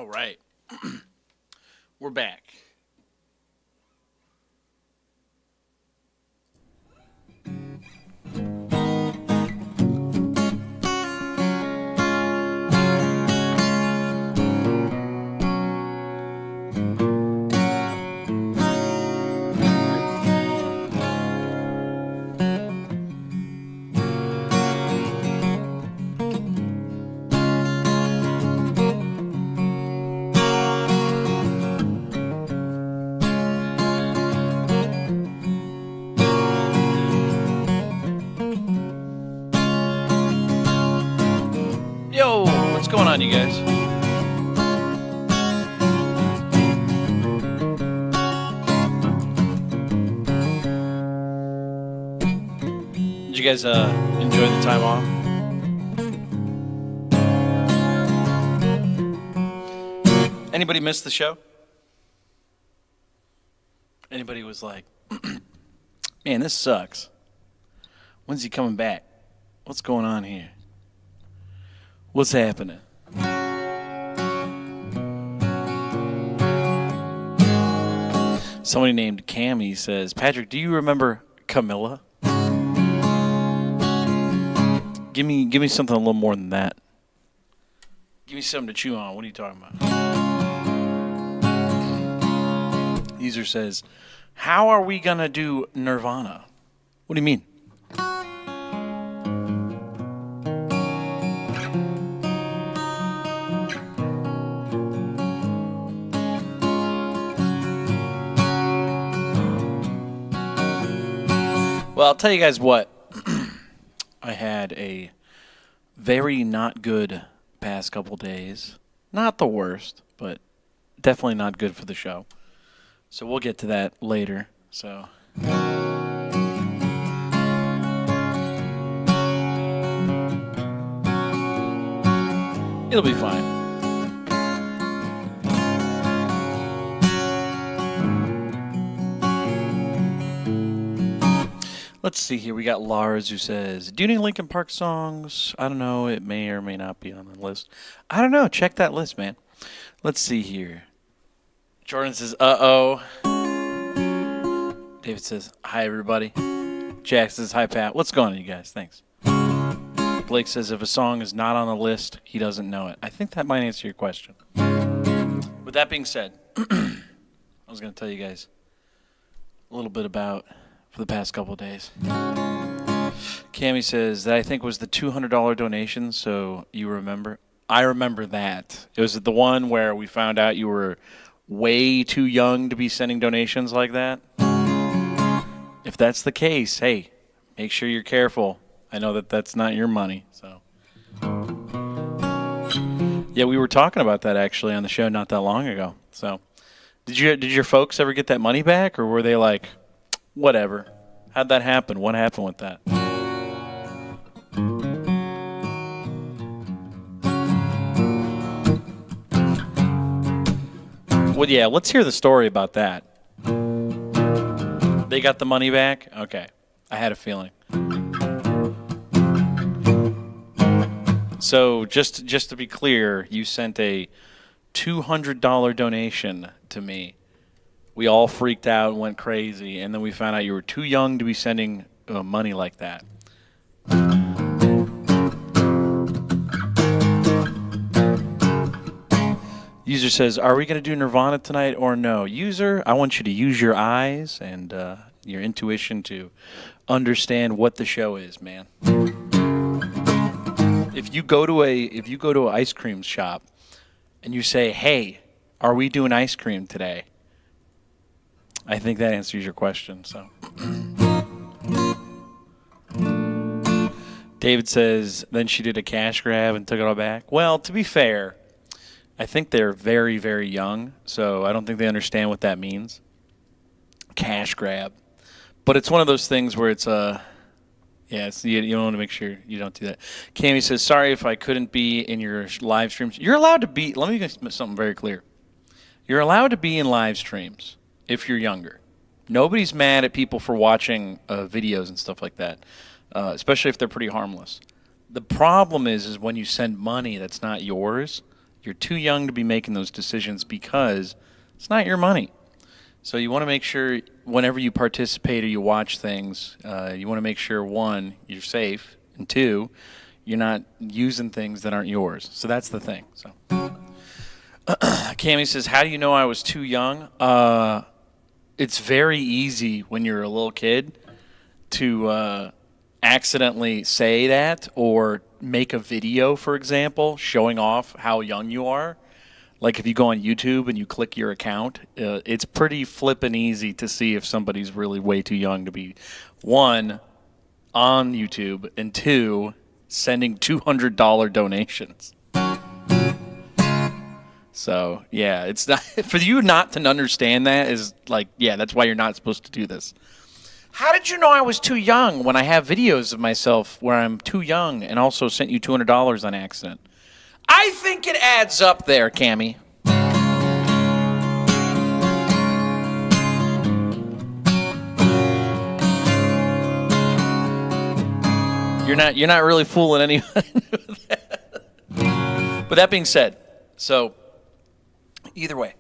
All right. We're back. Yo, what's going on, you guys? Did you guys enjoy the time off? Anybody miss the show? Anybody was like, man, this sucks. When's he coming back? What's going on here? What's happening? Somebody named Cammy says, Patrick, do you remember Camilla? Give me something a little more than that. Give me something to chew on. What are you talking about? User says, how are we going to do Nirvana? What do you mean? Well, I'll tell you guys what. I had a very not good past couple days. Not the worst, but definitely not good for the show. So we'll get to that later. So it'll be fine. Let's see here. We got Lars who says, do you need Linkin Park songs? I don't know. It may or may not be on the list. I don't know. Check that list, man. Let's see here. Jordan says, uh-oh. David says, hi, everybody. Jack says, hi, Pat. What's going on, you guys? Thanks. Blake says, if a song is not on the list, he doesn't know it. I think that might answer your question. With that being said, I was going to tell you guys a little bit about for the past couple of days. Cammy says that I think was the $200 donation, so you remember? I remember that. It was the one where we found out you were way too young to be sending donations like that. If that's the case, hey, make sure you're careful. I know that that's not your money, so. Yeah, we were talking about that actually on the show not that long ago. So, did your folks ever get that money back, or were they like, whatever? How'd that happen? What happened with that? Well, yeah, let's hear the story about that. They got the money back? Okay. I had a feeling. So, just to be clear, you sent a $200 donation to me. We all freaked out and went crazy, and then we found out you were too young to be sending money like that. User says, are we going to do Nirvana tonight or no? User, I want you to use your eyes and your intuition to understand what the show is, man. If you go to an ice cream shop and you say, hey, are we doing ice cream today? I think that answers your question. So, David says, then she did a cash grab and took it all back. Well, to be fair, I think they're very, very young, so I don't think they understand what that means. Cash grab. But it's one of those things where it's you want to make sure you don't do that. Cammy says, sorry if I couldn't be in your live streams. You're allowed to be, let me get something very clear. You're allowed to be in live streams if you're younger. Nobody's mad at people for watching videos and stuff like that, especially if they're pretty harmless. The problem is when you send money that's not yours, You're too young to be making those decisions because it's not your money. So you want to make sure whenever you participate or you watch things, you want to make sure, one, you're safe, and two, you're not using things that aren't yours. So that's the thing. So Cammie says, how do you know I was too young? It's very easy when you're a little kid to accidentally say that or make a video, for example, showing off how young you are. Like if you go on YouTube and you click your account, it's pretty flippin' easy to see if somebody's really way too young to be, one, on YouTube, and two, sending $200 donations. So, yeah, it's not for you not to understand that is like, yeah, that's why you're not supposed to do this. How did you know I was too young when I have videos of myself where I'm too young and also sent you $200 on accident? I think it adds up there, Cammie. You're not really fooling anyone with that. But that being said, so either way,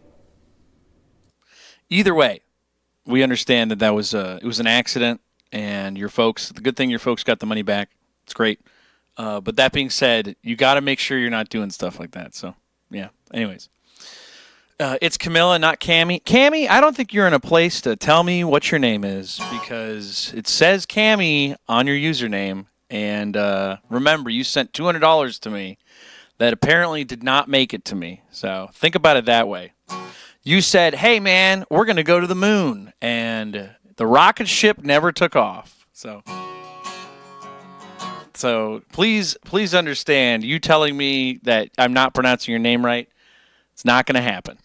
we understand that was it was an accident, and your folks. The good thing your folks got the money back. It's great. But that being said, you got to make sure you're not doing stuff like that. So, yeah. Anyways, it's Camilla, not Cammie. Cammie, I don't think you're in a place to tell me what your name is because it says Cammie on your username. And remember, you sent $200 to me that apparently did not make it to me. So think about it that way. You said, hey, man, we're going to go to the moon. And the rocket ship never took off. So please understand, you telling me that I'm not pronouncing your name right, it's not going to happen.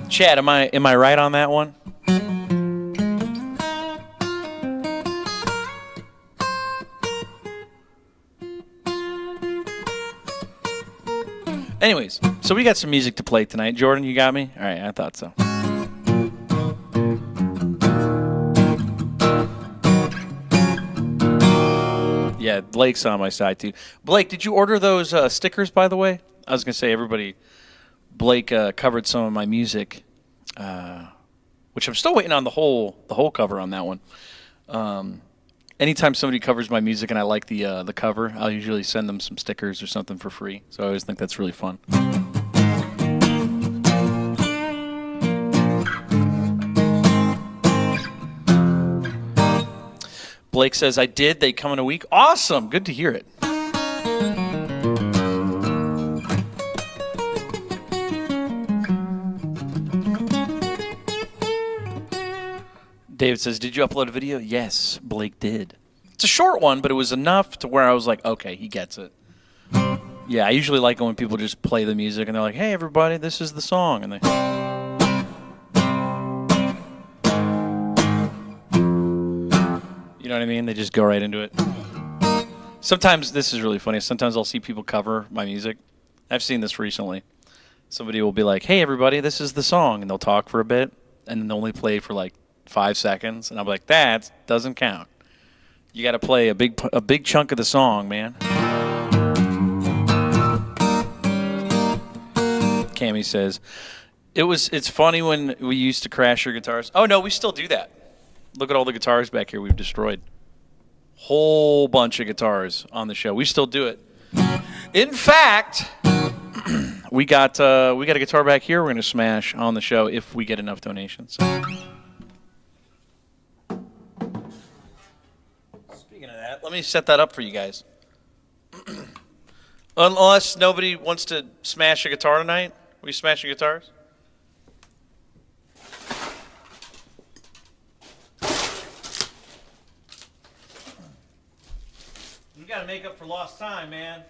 Chad, am I right on that one? Anyways, so we got some music to play tonight. Jordan, you got me? All right, I thought so. Yeah, Blake's on my side, too. Blake, did you order those stickers, by the way? I was going to say, Blake covered some of my music, which I'm still waiting on the whole cover on that one. Anytime somebody covers my music and I like the cover, I'll usually send them some stickers or something for free. So I always think that's really fun. Blake says, I did. They come in a week. Awesome. Good to hear it. David says, did you upload a video? Yes, Blake did. It's a short one, but it was enough to where I was like, okay, he gets it. Yeah, I usually like it when people just play the music and they're like, hey, everybody, this is the song. And they... You know what I mean? They just go right into it. Sometimes, this is really funny, sometimes I'll see people cover my music. I've seen this recently. Somebody will be like, hey, everybody, this is the song. And they'll talk for a bit, and then they'll only play for like 5 seconds, and I'm like, that doesn't count. You got to play a big chunk of the song, man. Cammie says, it's funny when we used to crash your guitars. Oh no, we still do that. Look at all the guitars back here we've destroyed. Whole bunch of guitars on the show. We still do it. In fact, we got a guitar back here we're going to smash on the show if we get enough donations. Let me set that up for you guys. Unless nobody wants to smash a guitar tonight. We smashing guitars? You gotta make up for lost time, man.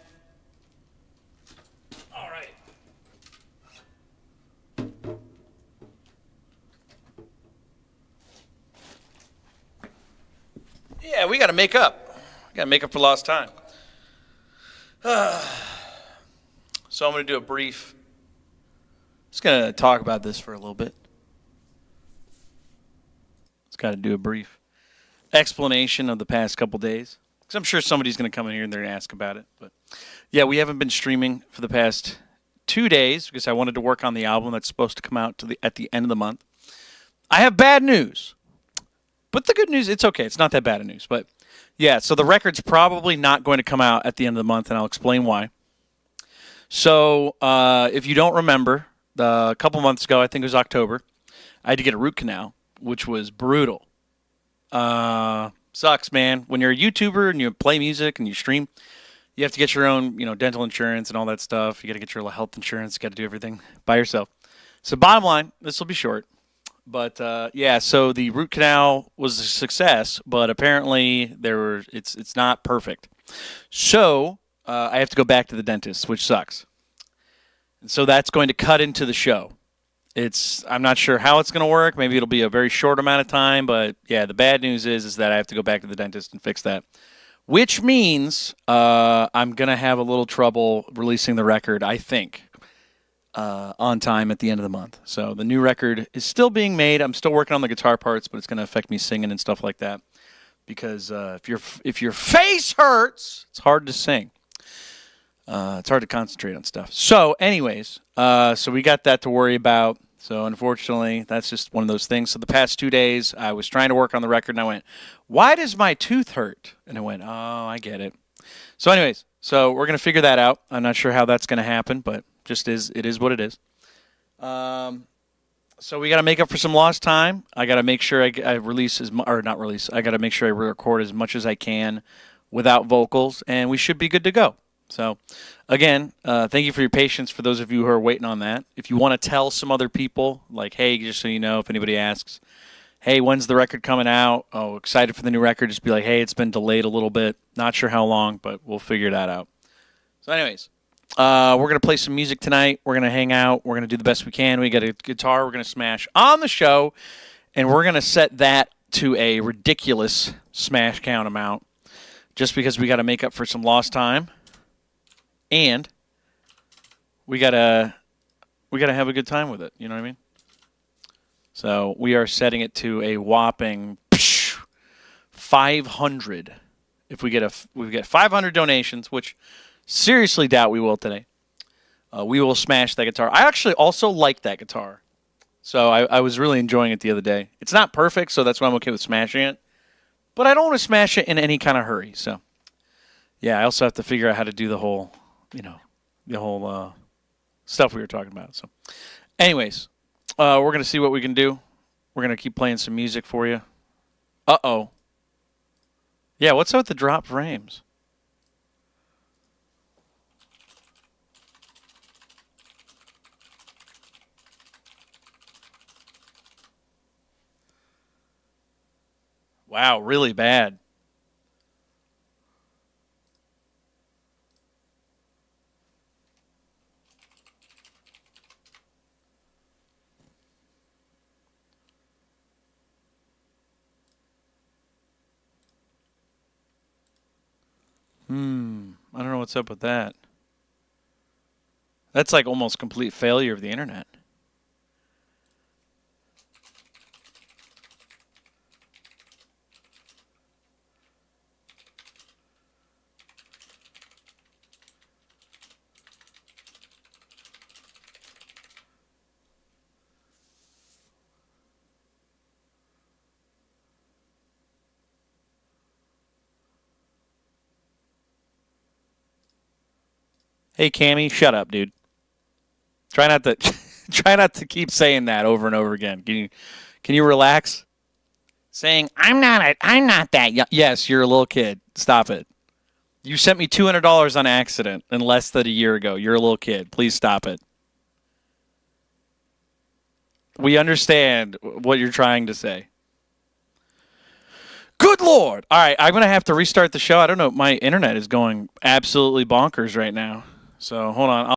All right. Yeah, we gotta make up. Got to make up for lost time. So I'm going to do a brief. Just going to talk about this for a little bit. Just got to do a brief explanation of the past couple days. Because I'm sure somebody's going to come in here and they're going to ask about it. But yeah, we haven't been streaming for the past 2 days because I wanted to work on the album that's supposed to come out at the end of the month. I have bad news. But the good news, it's okay. It's not that bad of news. But yeah, so the record's probably not going to come out at the end of the month, and I'll explain why. So if you don't remember, a couple months ago, I think it was October, I had to get a root canal, which was brutal. Sucks, man. When you're a YouTuber and you play music and you stream, you have to get your own, dental insurance and all that stuff. You got to get your health insurance. You got to do everything by yourself. So bottom line, this will be short. But yeah, so the root canal was a success, but apparently it's not perfect. So I have to go back to the dentist, which sucks. And so that's going to cut into the show. I'm not sure how it's going to work. Maybe it'll be a very short amount of time, but yeah, the bad news is that I have to go back to the dentist and fix that, which means I'm going to have a little trouble releasing the record, I think, on time at the end of the month. So the new record is still being made. I'm still working on the guitar parts, but it's going to affect me singing and stuff like that because if your face hurts, it's hard to sing. It's hard to concentrate on stuff. So anyways, so we got that to worry about. So unfortunately, that's just one of those things. So the past 2 days, I was trying to work on the record, and I went, why does my tooth hurt? And I went, oh, I get it. So anyways, so we're going to figure that out. I'm not sure how that's going to happen, but it is what it is. So we got to make up for some lost time. I got to make sure I release I got to make sure I record as much as I can without vocals, and we should be good to go. So, again, thank you for your patience for those of you who are waiting on that. If you want to tell some other people, like, hey, just so you know, if anybody asks, hey, when's the record coming out? Oh, excited for the new record. Just be like, hey, it's been delayed a little bit. Not sure how long, but we'll figure that out. So, anyways, we're going to play some music tonight. We're going to hang out. We're going to do the best we can. We got a guitar we're going to smash on the show, and we're going to set that to a ridiculous smash count amount just because we got to make up for some lost time. And we gotta have a good time with it. You know what I mean? So we are setting it to a whopping 500. If we get 500 donations, which seriously doubt we will today, we will smash that guitar. I actually also like that guitar, so I was really enjoying it the other day. It's not perfect, so that's why I'm okay with smashing it. But I don't want to smash it in any kind of hurry. So yeah, I also have to figure out how to do the whole stuff we were talking about. So anyways, we're going to see what we can do. We're going to keep playing some music for you. Uh-oh. Yeah, what's up with the drop frames? Wow, really bad. I don't know what's up with that. That's like almost complete failure of the internet. Hey, Cammy, shut up, dude. Try not to keep saying that over and over again. Can you relax? Saying I'm not that young. Yes, you're a little kid. Stop it. You sent me $200 on accident in less than a year ago. You're a little kid. Please stop it. We understand what you're trying to say. Good Lord. All right, I'm going to have to restart the show. I don't know. My internet is going absolutely bonkers right now. So hold on.